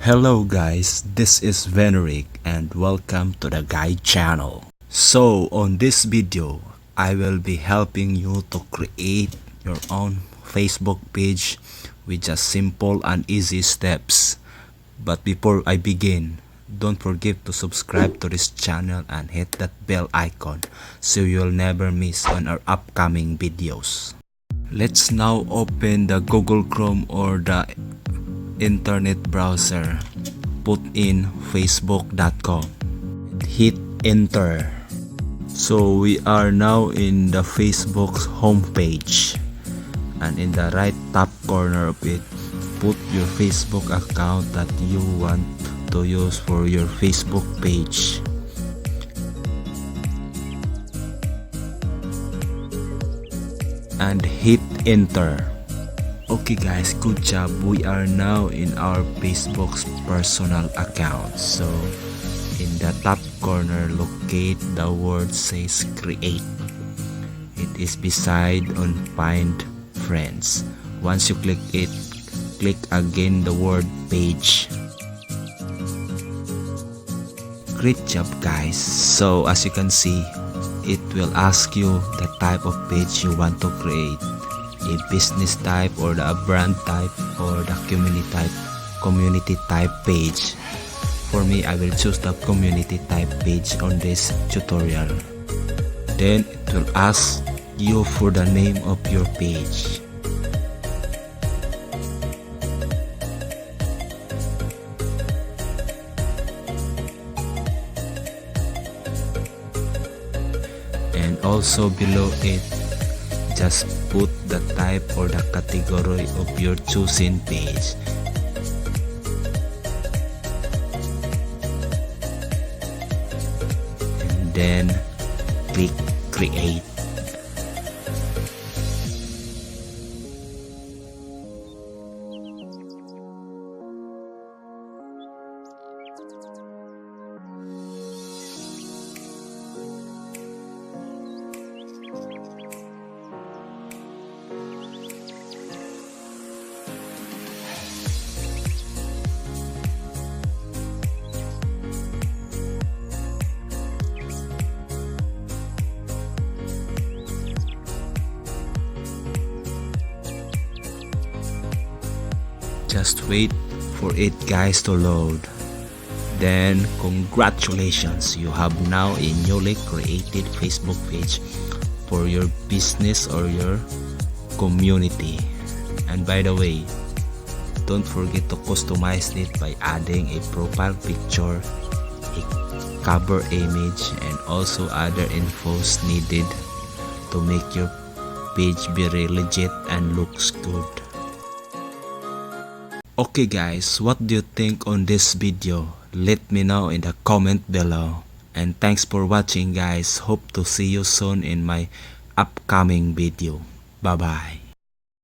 Hello guys, this is Venerick and welcome to the Guide channel. So on this video, I will be helping you to create your own Facebook page with just simple and easy steps. But before I begin, don't forget to subscribe to this channel and hit that bell icon so you'll never miss on our upcoming videos. Let's now open the Google Chrome or the internet browser. Put in facebook.com, hit enter. So we are now in the Facebook's homepage, and in the right top corner of it, put your Facebook account that you want to use for your Facebook page. And hit enter. Okay guys, good job. We are now in our Facebook's personal account. So in the top corner, locate the word says create. It is beside on find friends. Once you click it, click again the word page. Great job guys. So as you can see, it will ask you the type of page you want to create. A business type or the brand type or the community type page. For me, I will choose the community type page on this tutorial. Then it will ask you for the name of your page. And also below it, just put the type or the category of your chosen page. And then click create. Just wait for it guys to load. Then congratulations, you have now a newly created Facebook page for your business or your community. And by the way, don't forget to customize it by adding a profile picture, a cover image, and also other infos needed to make your page very legit and looks good. Okay guys, what do you think on this video? Let me know in the comment below. And thanks for watching guys. Hope to see you soon in my upcoming video. Bye bye.